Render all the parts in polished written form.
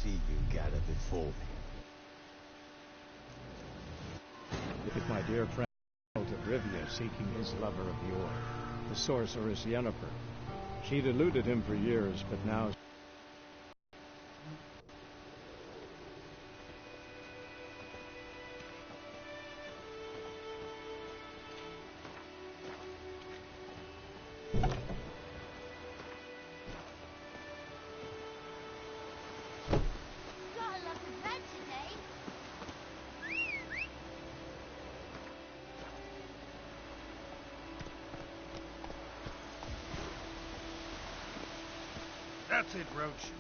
see you gather before me. If my dear friend of Rivia seeking his lover of yore, the sorceress Yennefer. She'd eluded him for years, but now... That's it, Roach.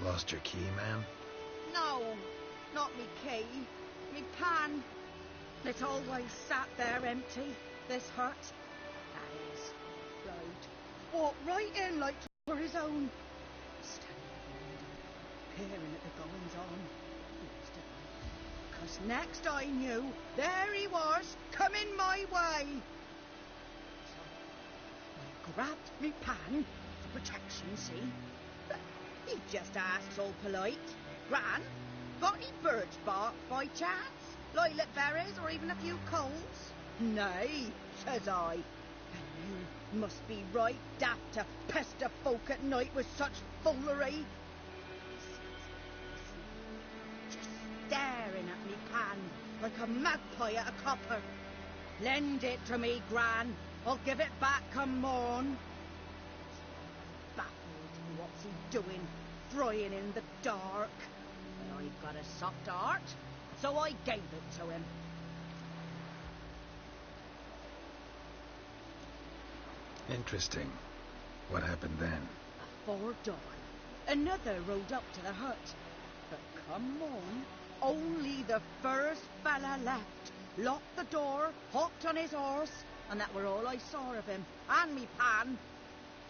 Lost your key, ma'am? No, not me key. Me pan. It always sat there empty, this hut. That is, Lloyd walked right in like 'twere his own. Standing at the window, peering at the goings-on. Because next I knew, there he was, coming my way. So I grabbed me pan, for protection, see? He just asked all polite, Gran, got any birch bark by chance? Lilac berries or even a few coals? Nay, says I. And you must be right daft to pester folk at night with such foolery. Just staring at me pan like a magpie at a copper. Lend it to me, Gran. I'll give it back come morn. What's he doing, frying in the dark? But I've got a soft heart, so I gave it to him. Interesting. What happened then? Afore dawn, another rode up to the hut. But come on, only the first fella left. Locked the door, hopped on his horse, and that were all I saw of him, and me pan.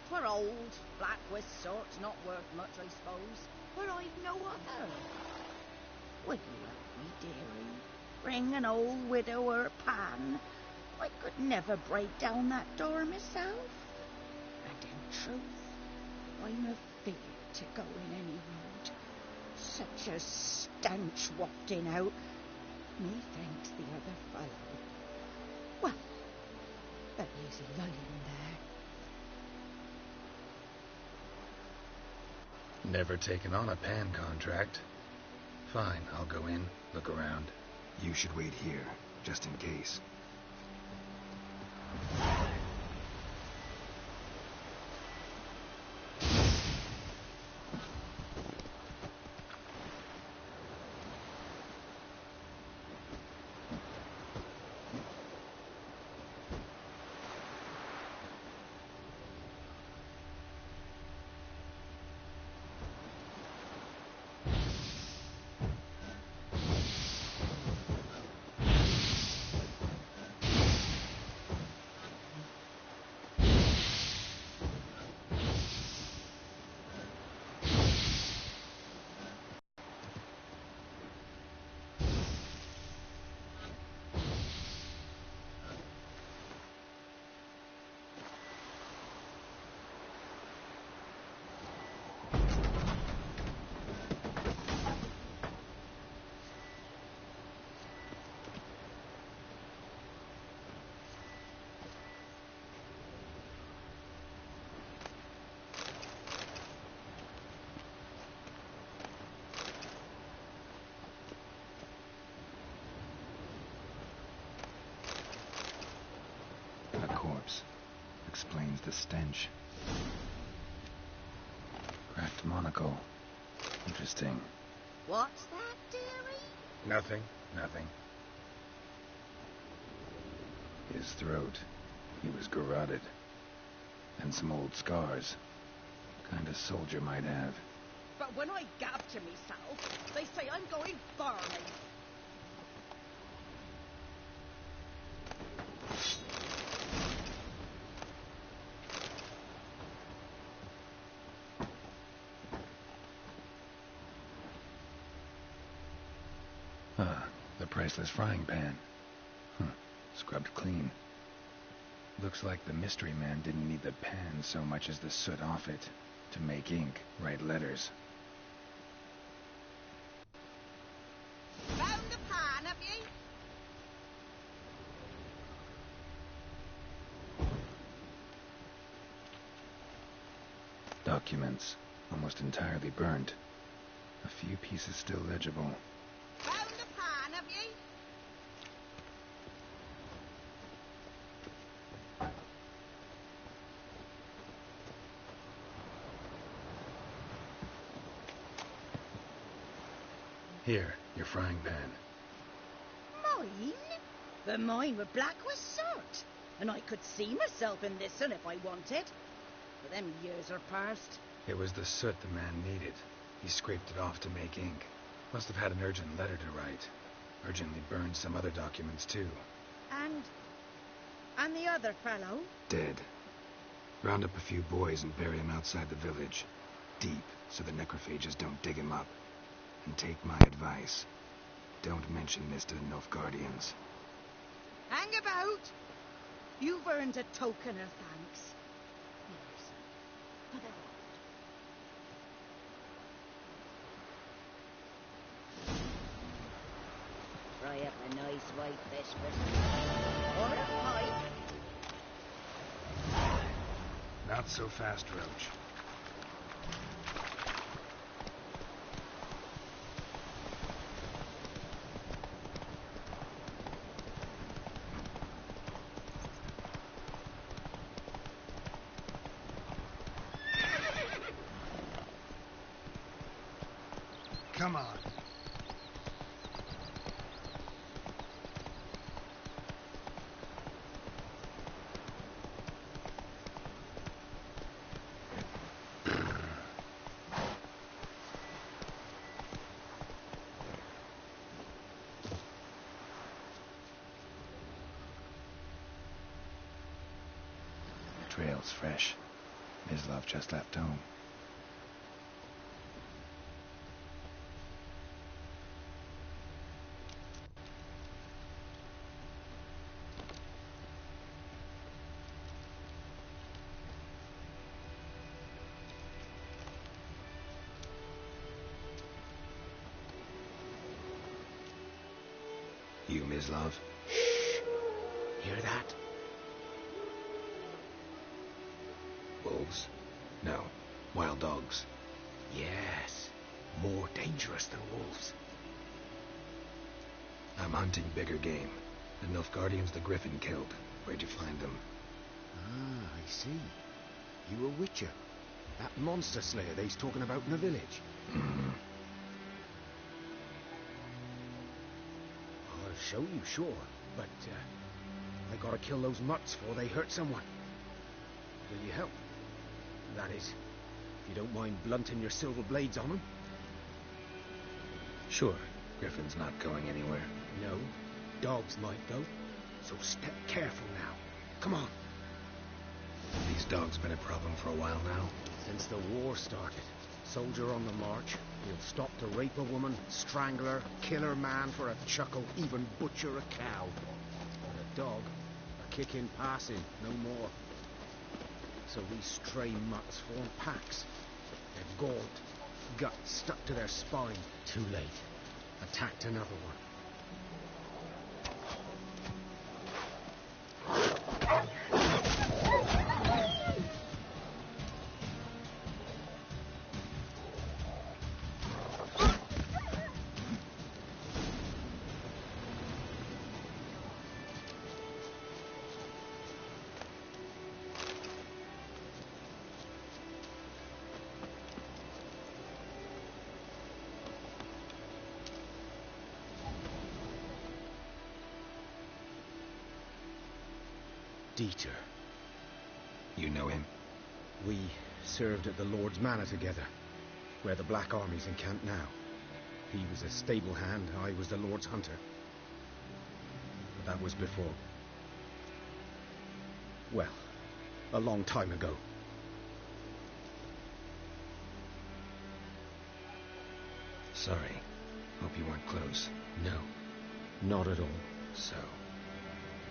'Twere old, black with sorts, not worth much, I suppose, but I've no other. Would you help me, dearie? Bring an old widower pan. I could never break down that door myself. And in truth, I'm afeard to go in any road. Such a stench wafting out. Methinks the other fellow. Well, but he's lying there. Never taken on a pan contract. Fine, I'll go in, look around. You should wait here, just in case. explains the stench. Cracked monocle. Interesting. What's that, dearie? Nothing. His throat. He was garroted. And some old scars. Kind of soldier might have. But when I gab to myself, they say I'm going barley. The priceless frying pan. Scrubbed clean. Looks like the mystery man didn't need the pan so much as the soot off it to make ink, write letters. Found the pan, have ye? Documents, almost entirely burnt. A few pieces still legible. Found the pan, have ye? Here, your frying pan. Mine? But mine were black with soot, and I could see myself in this one if I wanted. But them years are past. It was the soot the man needed. He scraped it off to make ink. Must have had an urgent letter to write. Urgently burned some other documents, too. And the other fellow? Dead. Round up a few boys and bury him outside the village. Deep, so the necrophages don't dig him up. And take my advice. Don't mention this to the Nilfgaardians. Hang about! You've earned a token of thanks. Yes. For the Fry up a nice white fish for some. Or a pike. Not so fast, Roach. Come on. The trail's fresh. Mislav just left home. You, Mislav? Hear that? Wolves? No. Wild dogs. Yes. More dangerous than wolves. I'm hunting bigger game. The Nilfgaardians the Griffin killed. Where'd you find them? Ah, I see. You a witcher. That monster slayer they's talking about in the village. Hmm. I'll show you, sure. But, I gotta kill those mutts before they hurt someone. Will you help? That is, if you don't mind blunting your silver blades on them. Sure. Griffin's not going anywhere. No, dogs might go. So step careful now. Come on. These dogs been a problem for a while now. Since the war started, soldier on the march, he'll stop to rape a woman, strangle her, kill her man for a chuckle, even butcher a cow. But a dog, a kick in passing, no more. So these stray mutts form packs. They're gaunt, guts stuck to their spine. Too late. Attacked another one. Dieter. You know him? We served at the Lord's Manor together, where the Black Army's encamped now. He was a stable hand, I was the Lord's hunter. But that was before. Well, a long time ago. Sorry. Hope you weren't close. No, not at all. So,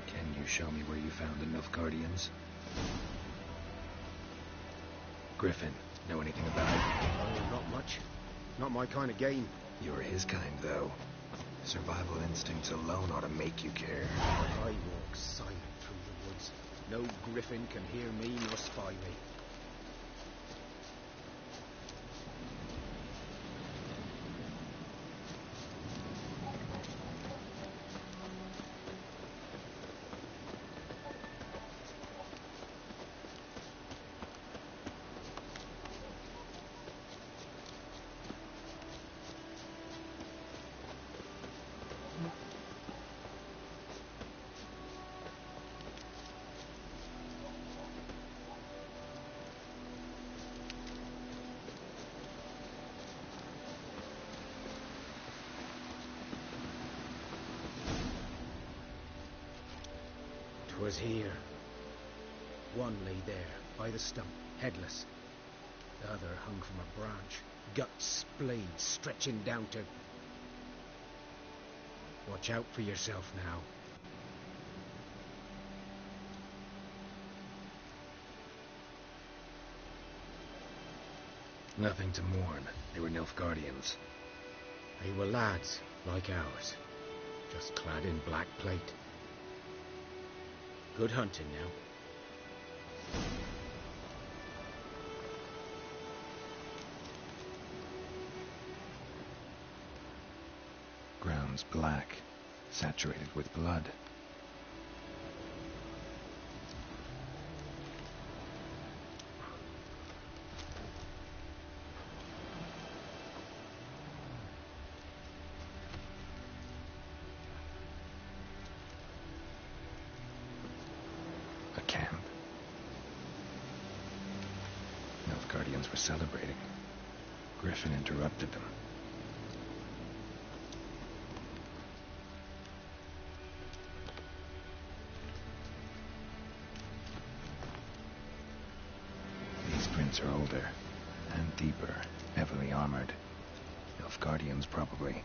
can you show me where you found the Nilfgaardians? Griffin, know anything about it? Oh, not much. Not my kind of game. You're his kind, though. Survival instincts alone ought to make you care. I walk silent through the woods. No griffin can hear me nor spy me. 'Twas here. One lay there, by the stump, headless. The other hung from a branch, guts, blades stretching down to... Watch out for yourself now. Nothing to mourn. They were Nilfgaardians. They were lads, like ours, just clad in black plate. Good hunting now. Ground's black, saturated with blood. A camp. Nilfgaardians were celebrating. Griffin interrupted them. These prints are older and deeper, heavily armored. Nilfgaardians, probably.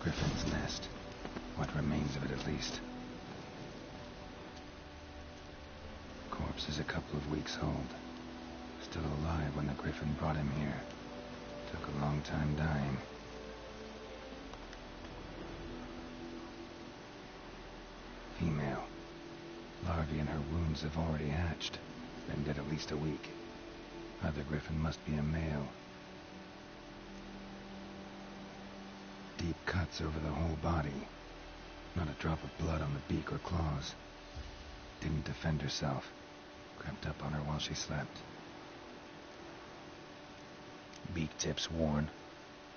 Griffin's nest. What remains of it, at least. Corpse is a couple of weeks old. Still alive when the Griffin brought him here. Took a long time dying. Female. Larvae in her wounds have already hatched. Been dead at least a week. Other Griffin must be a male. Deep cuts over the whole body. Not a drop of blood on the beak or claws. Didn't defend herself. Crept up on her while she slept. Beak tips worn.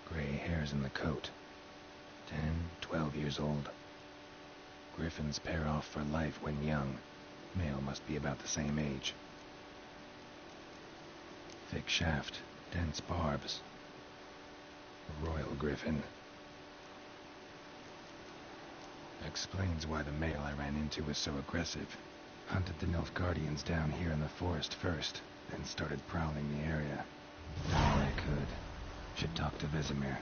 Gray hairs in the coat. 10, 12 years old. Griffins pair off for life when young. Male must be about the same age. Thick shaft, dense barbs. A royal griffin. Explains why the male I ran into was so aggressive. Hunted the Nilfgaardians down here in the forest first, then started prowling the area. Done all I could. Should talk to Vesemir.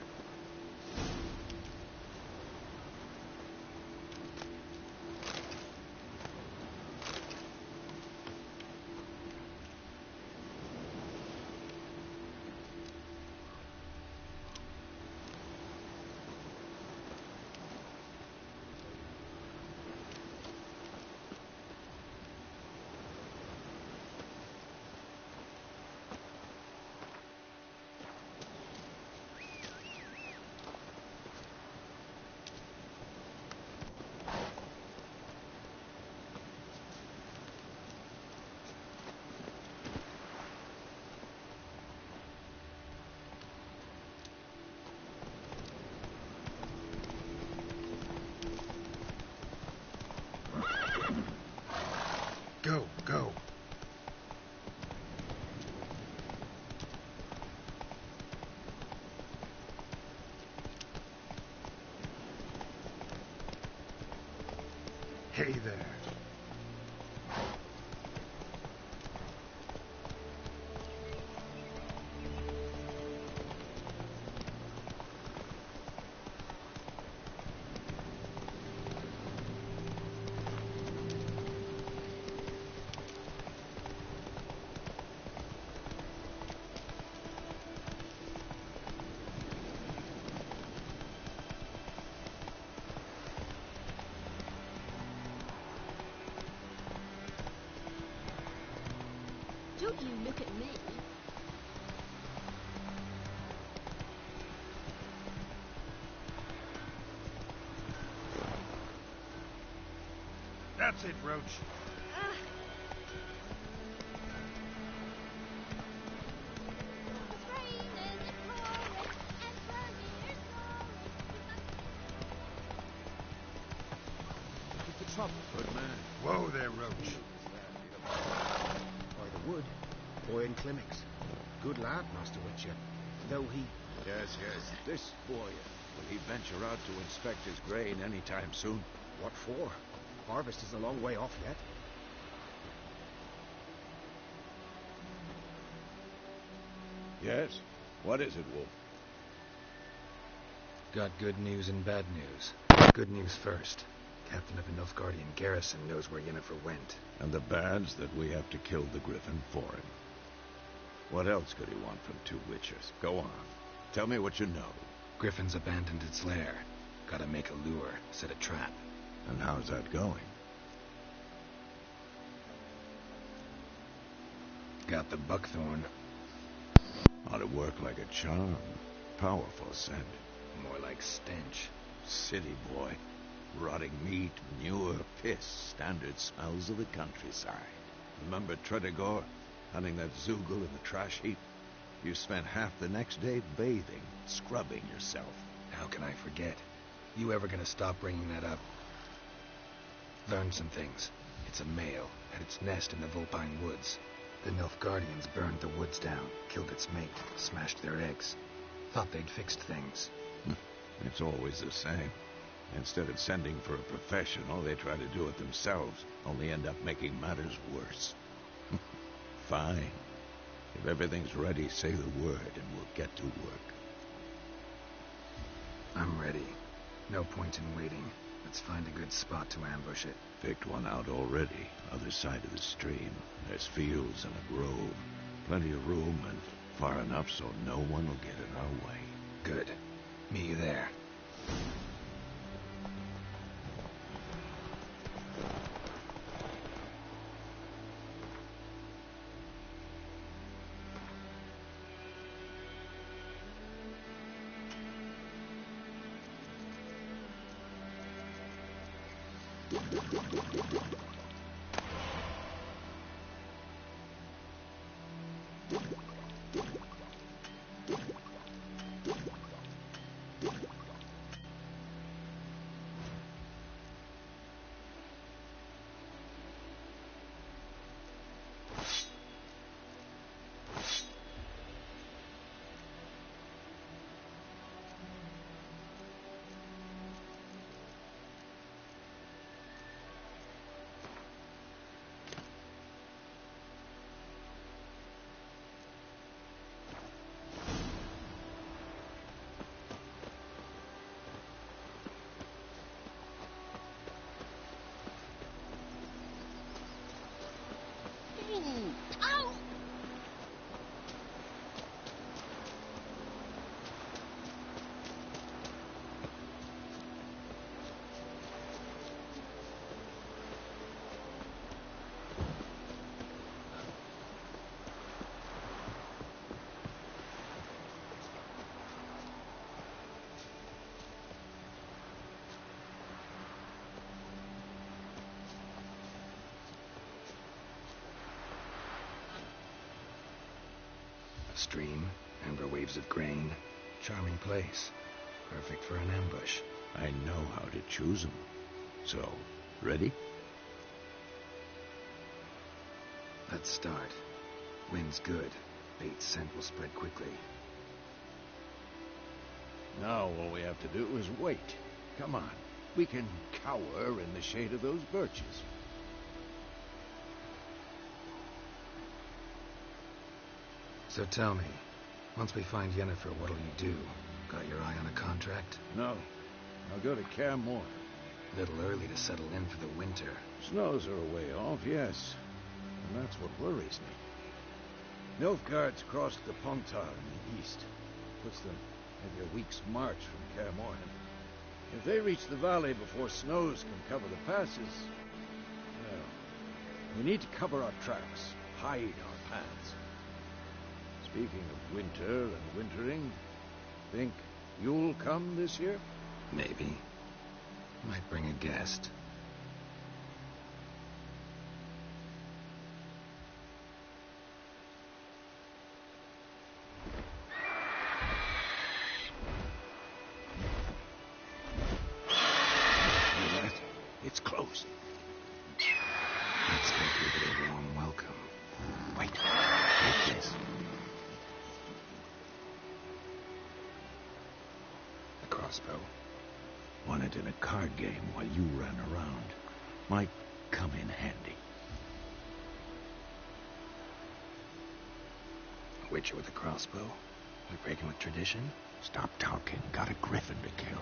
Don't you look at me. That's it, Roach. What's the trouble, good man? Whoa there, Roach. By the wood. Boy in Climmix. Good lad, Master Witcher. Though he... Yes. This boy, will he venture out to inspect his grain any time soon? What for? Harvest is a long way off yet. Yes? What is it, Wolf? Got good news and bad news. Good news first. Captain of the Nilfgaardian garrison knows where Yennefer went. And the bad's that we have to kill the Griffin for him. What else could he want from two witchers? Go on. Tell me what you know. Griffin's abandoned its lair. Gotta make a lure, set a trap. And how's that going? Got the buckthorn. Ought to work like a charm. Powerful scent. More like stench. City boy. Rotting meat, manure, piss. Standard smells of the countryside. Remember Tredegor? Hunting that Zoogle in the trash heap? You spent half the next day bathing, scrubbing yourself. How can I forget? You ever gonna stop bringing that up? Learn some things. It's a male, had its nest in the Vulpine Woods. The Nilfgaardians burned the woods down, killed its mate, smashed their eggs. Thought they'd fixed things. It's always the same. Instead of sending for a professional, they try to do it themselves, only end up making matters worse. Fine. If everything's ready, say the word and we'll get to work. I'm ready. No point in waiting. Let's find a good spot to ambush it. Picked one out already, other side of the stream. There's fields and a grove. Plenty of room and far enough so no one will get in our way. Good. Meet you there. Ow! A stream, amber waves of grain. Charming place. Perfect for an ambush. I know how to choose them. So, ready? Let's start. Wind's good. Bait's scent will spread quickly. Now all we have to do is wait. Come on. We can cower in the shade of those birches. So tell me, once we find Yennefer, what'll you do? Got your eye on a contract? No. I'll go to Kaer Morhen. Little early to settle in for the winter. Snows are a way off, yes. And that's what worries me. Nilfgaard's crossed the Pontar in the east. Puts them maybe a week's march from Kaer Morhen. If they reach the valley before snows can cover the passes, well, we need to cover our tracks. hide our paths. Speaking of winter and wintering, think you'll come this year? Maybe. Might bring a guest. It's close. Let's go give it a warm welcome. Wait. Take this. The crossbow. Won it in a card game while you ran around. Might come in handy. A witcher with a crossbow? We breaking with tradition? Stop talking. Got a griffin to kill.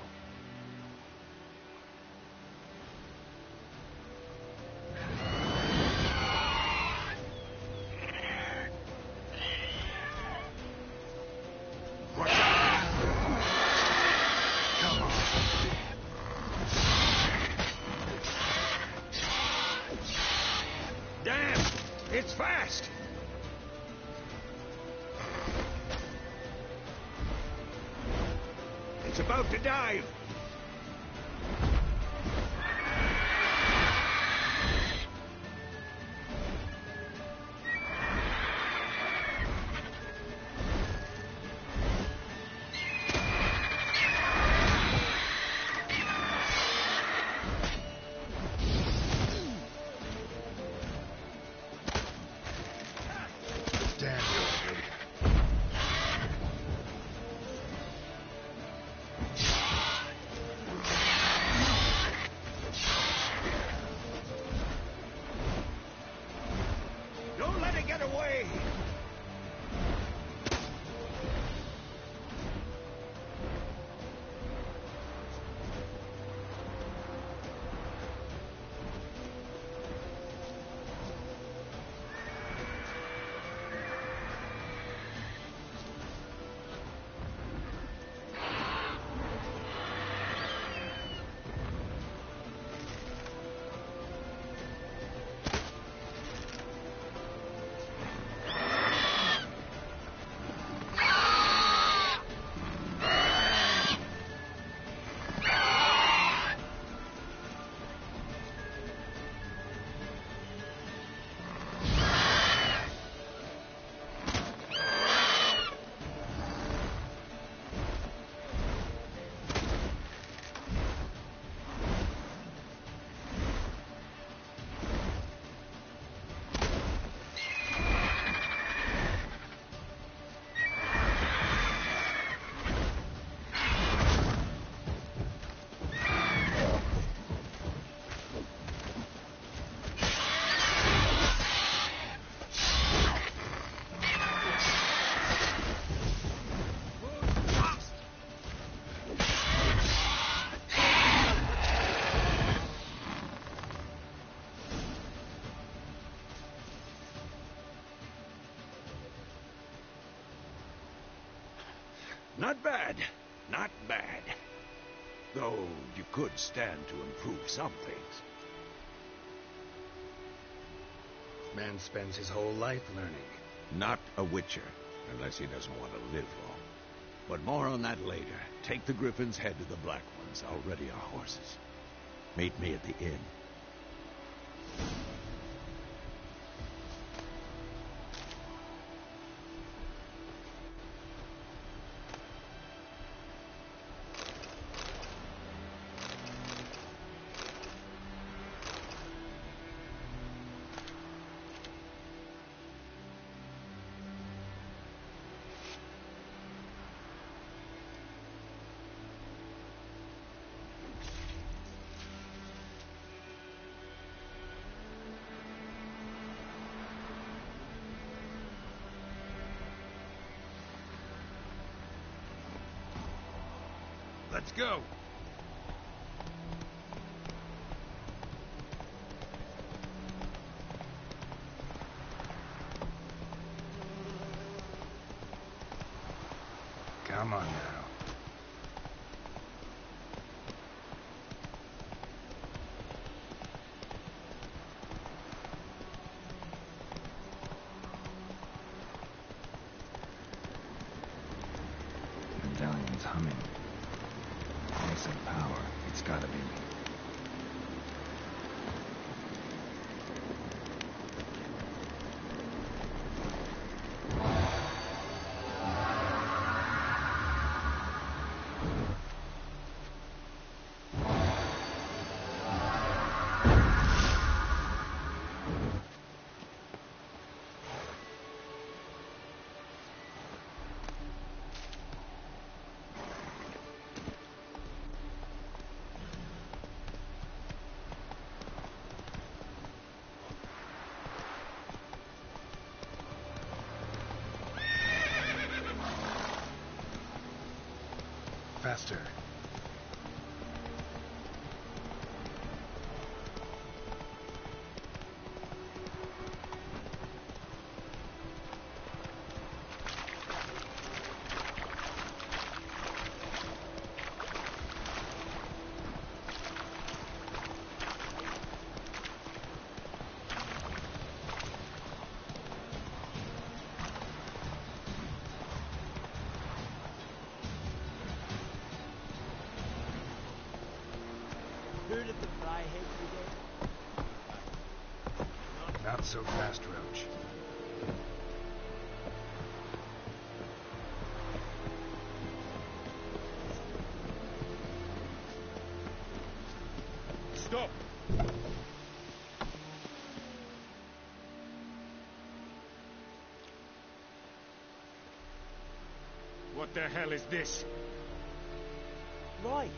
Damn! It's fast! It's about to dive! Damn you. Don't let it get away! Not bad. Not bad. Though you could stand to improve some things. Man spends his whole life learning. Not a witcher, unless he doesn't want to live long. But more on that later. Take the Griffin's head to the Black Ones. I'll ready our horses. Meet me at the inn. Let's go. Come on now. faster. Heard of the Fryhead Brigade? Not so fast, Roach. Stop! What the hell is this? Right.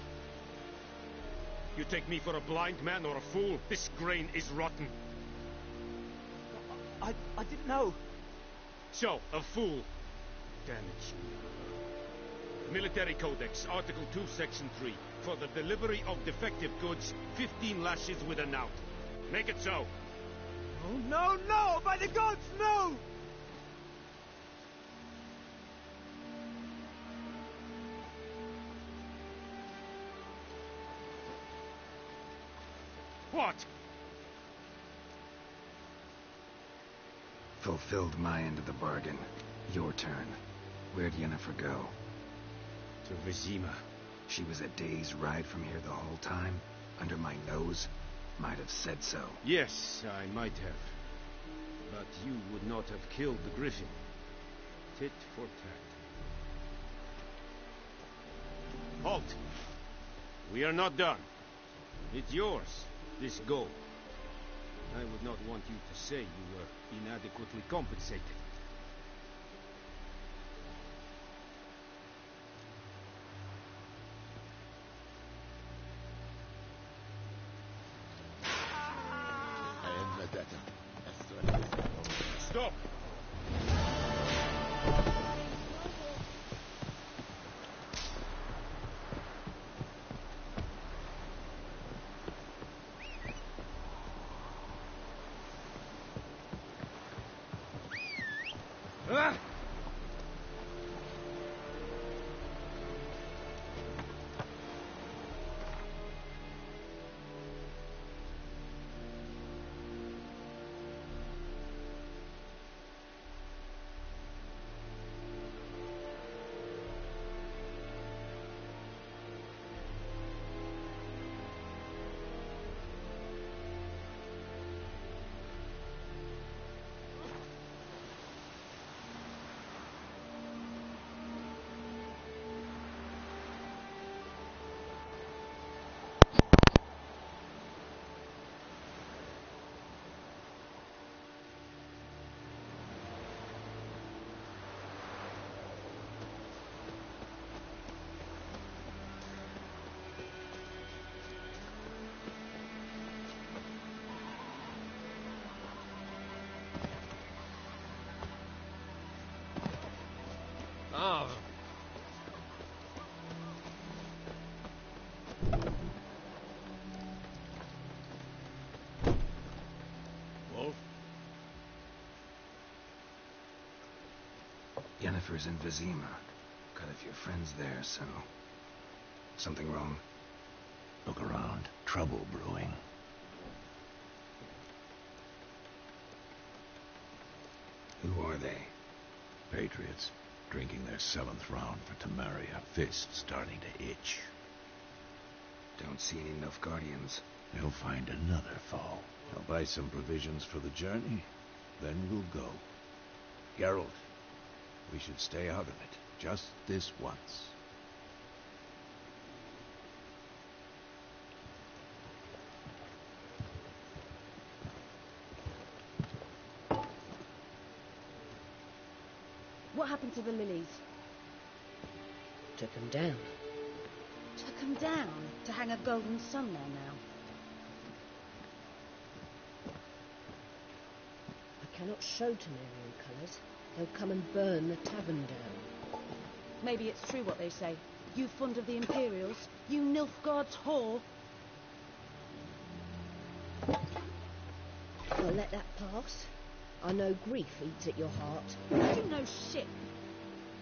You take me for a blind man or a fool? This grain is rotten. I didn't know. So, a fool. Damage you. Military Codex, Article 2, Section 3. For the delivery of defective goods, 15 lashes with a knout. Make it so. Oh, no, no! By the gods, no! What? Fulfilled my end of the bargain. Your turn. Where'd Yennefer go? To Vizima. She was a day's ride from here the whole time? Under my nose? Might have said so. Yes, I might have. But you would not have killed the griffin. Tit for tat. Halt! We are not done. It's yours, this gold. I would not want you to say you were inadequately compensated. Stop! Ah! Ah. Wolf? Yennefer's in Vizima. Got a few friends there, so... Something wrong? Look around. Trouble brewing. Who are they? Patriots. Drinking their 7th round for Temeria. Fists starting to itch. Don't see any Nilfgaardians. They'll find another foe. I'll buy some provisions for the journey. Then we'll go. Geralt, we should stay out of it. Just this once. What happened to the lilies? Took them down. Took them down to hang a golden sun there now. I cannot show Temerian colours. They'll come and burn the tavern down. Maybe it's true what they say. You fond of the Imperials? You Nilfgaard's whore? I'll let that pass. I know grief eats at your heart. You know shit.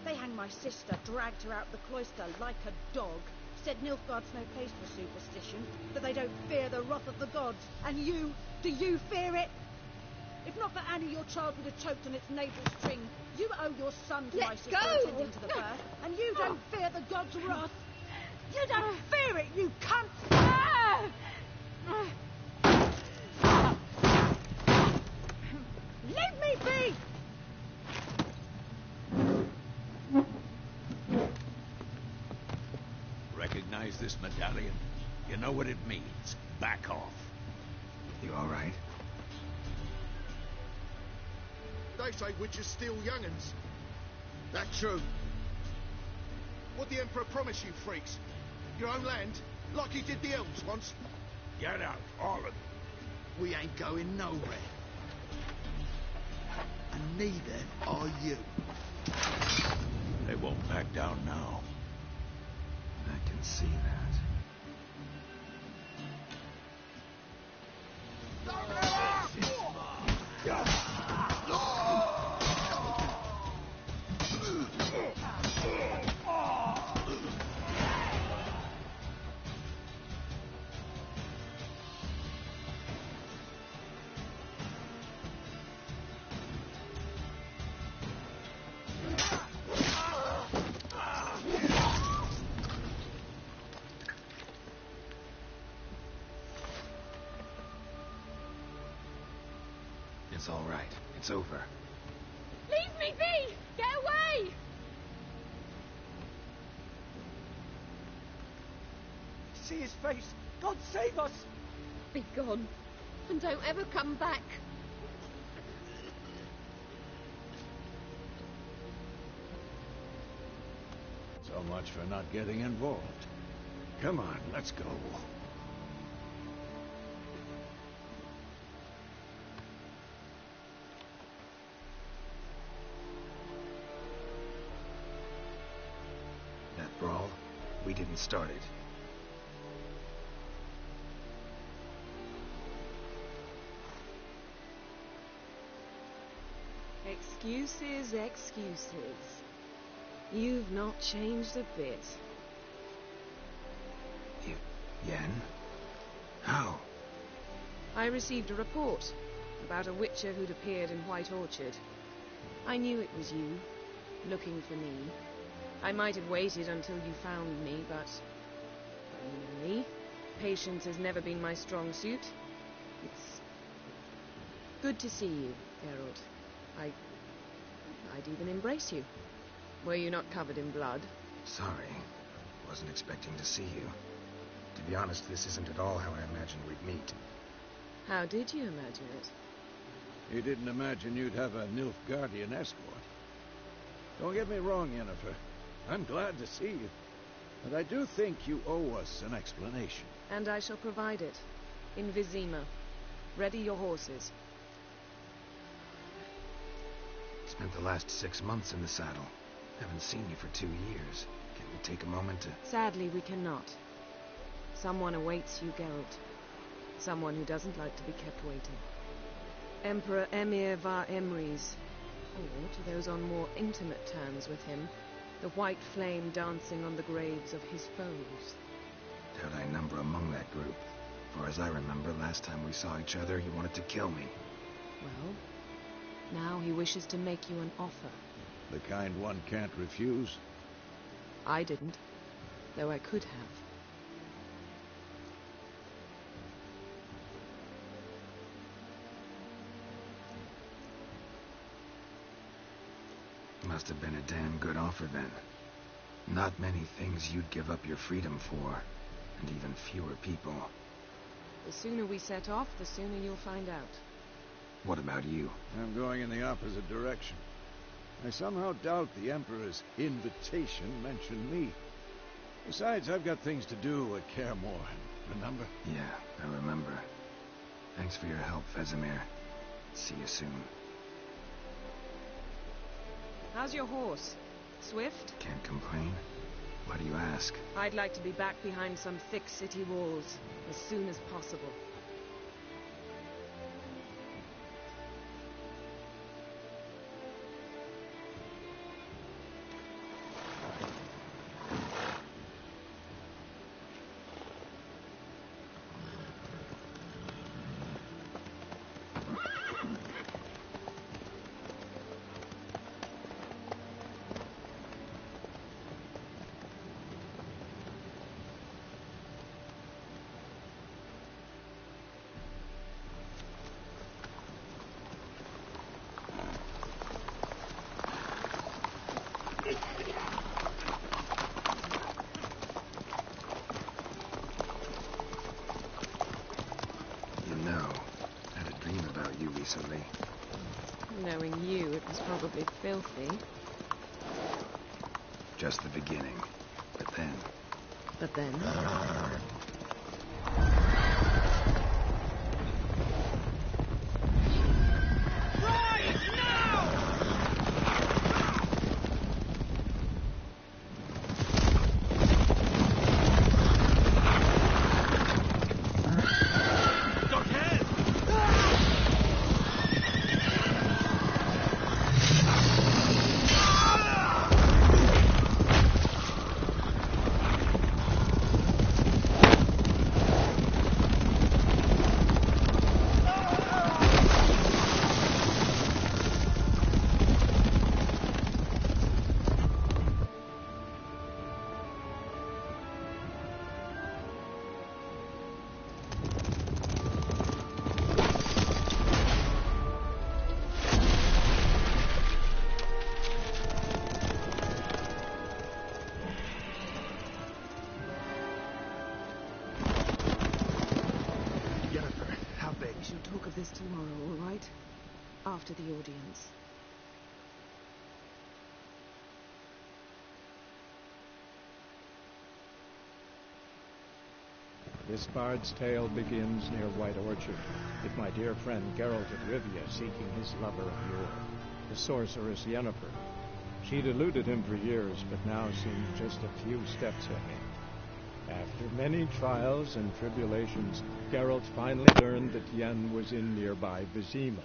They hanged my sister, dragged her out the cloister like a dog. Said Nilfgaard's no place for superstition, that they don't fear the wrath of the gods. And you, do you fear it? If not for Annie, your child would have choked on its navel string. You owe your son to my sister attending to the birth, and you don't fear the gods' wrath. You don't fear it, you cunt! Leave me be! Recognize this medallion? You know what it means. Back off. You all right? They say witches steal young'uns. That true? What the Emperor promise you, freaks? Your own land? Like he did the elves once? Get out, all of you. We ain't going nowhere. And neither are you. They won't back down now. I can see that. It's all right. It's over. Leave me be! Get away! See his face! God save us! Be gone, and don't ever come back. So much for not getting involved. Come on, let's go. That brawl, we didn't start it. Excuses, excuses. You've not changed a bit. Yen? How? I received a report about a witcher who'd appeared in White Orchard. I knew it was you, looking for me. I might have waited until you found me, but... you know me. Patience has never been my strong suit. It's good to see you, Geralt. I'd even embrace you. Were you not covered in blood? Sorry. Wasn't expecting to see you. To be honest, this isn't at all how I imagined we'd meet. How did you imagine it? You didn't imagine you'd have a Nilfgaardian escort. Don't get me wrong, Yennefer. I'm glad to see you. But I do think you owe us an explanation. And I shall provide it. In Vizima. Ready your horses. Spent the last 6 months in the saddle. Haven't seen you for 2 years. Can we take a moment to... Sadly, we cannot. Someone awaits you, Geralt. Someone who doesn't like to be kept waiting. Emperor Emir var Emreis. Or, to those on more intimate terms with him, the white flame dancing on the graves of his foes. Doubt I number among that group. For as I remember, last time we saw each other, he wanted to kill me. Well, now he wishes to make you an offer. The kind one can't refuse. I didn't, though I could have. Must have been a damn good offer then. Not many things you'd give up your freedom for, and even fewer people. The sooner we set off, the sooner you'll find out. What about you? I'm going in the opposite direction. I somehow doubt the Emperor's invitation mentioned me. Besides, I've got things to do at Kaer Morhen, remember? Yeah, I remember. Thanks for your help, Vesemir. See you soon. How's your horse? Swift? Can't complain. Why do you ask? I'd like to be back behind some thick city walls as soon as possible. Recently. Knowing you, it was probably filthy. Just the beginning. But then... But then? Tomorrow, all right? After the audience. This bard's tale begins near White Orchard, with my dear friend Geralt of Rivia seeking his lover of yore, the sorceress Yennefer. She'd eluded him for years, but now seemed just a few steps ahead. After many trials and tribulations, Geralt finally learned that Yen was in nearby Vizima.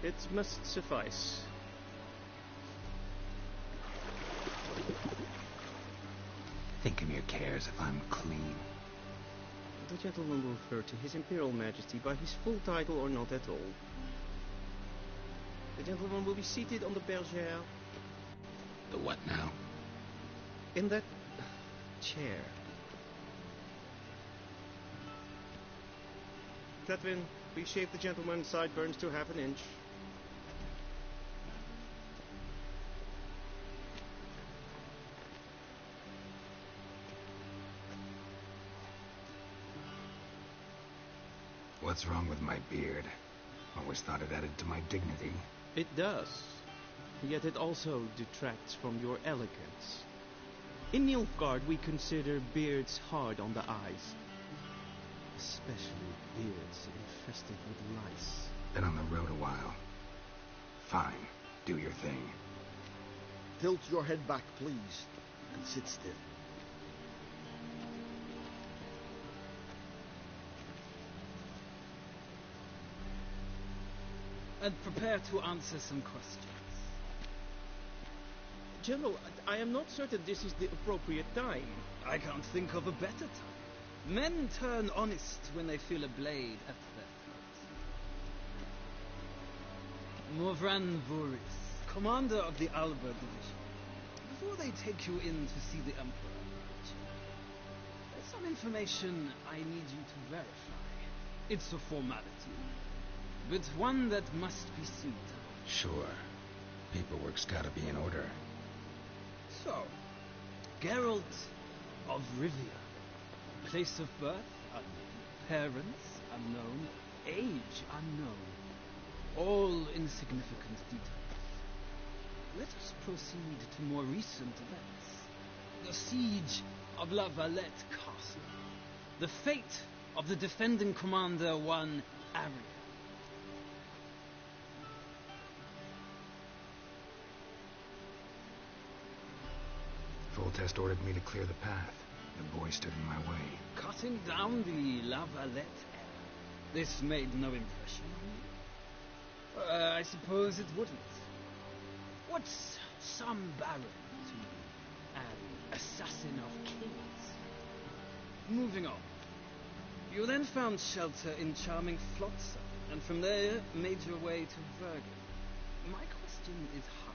It must suffice. Think of your cares if I'm clean. The gentleman will refer to His Imperial Majesty by his full title or not at all. The gentleman will be seated on the bergère. The what now? In that chair. Catwin, please shave the gentleman's sideburns to half an inch. What's wrong with my beard? Always thought it added to my dignity. It does. Yet it also detracts from your elegance. In Nilfgaard, we consider beards hard on the eyes. Especially beards infested with lice. Been on the road a while. Fine. Do your thing. Tilt your head back, please, and sit still. And prepare to answer some questions. General, I am not certain this is the appropriate time. I can't think of a better time. Men turn honest when they feel a blade at their throat. Morvran Voorhis, commander of the Alba Division. Before they take you in to see the Emperor, there's some information I need you to verify. It's a formality, but one that must be seen to. Sure. Paperwork's gotta be in order. So, Geralt of Rivia. Place of birth unknown. Parents unknown. Age unknown. All insignificant details. Let us proceed to more recent events. The siege of La Valette Castle. The fate of the defending commander, one Arya. Foltest ordered me to clear the path. The boy stood in my way. Cutting down the La Valette heir. This made no impression on you? I suppose it wouldn't. What's some baron to an assassin of kings? Moving on. You then found shelter in charming Flotsam, and from there made your way to Vergen. My question is how?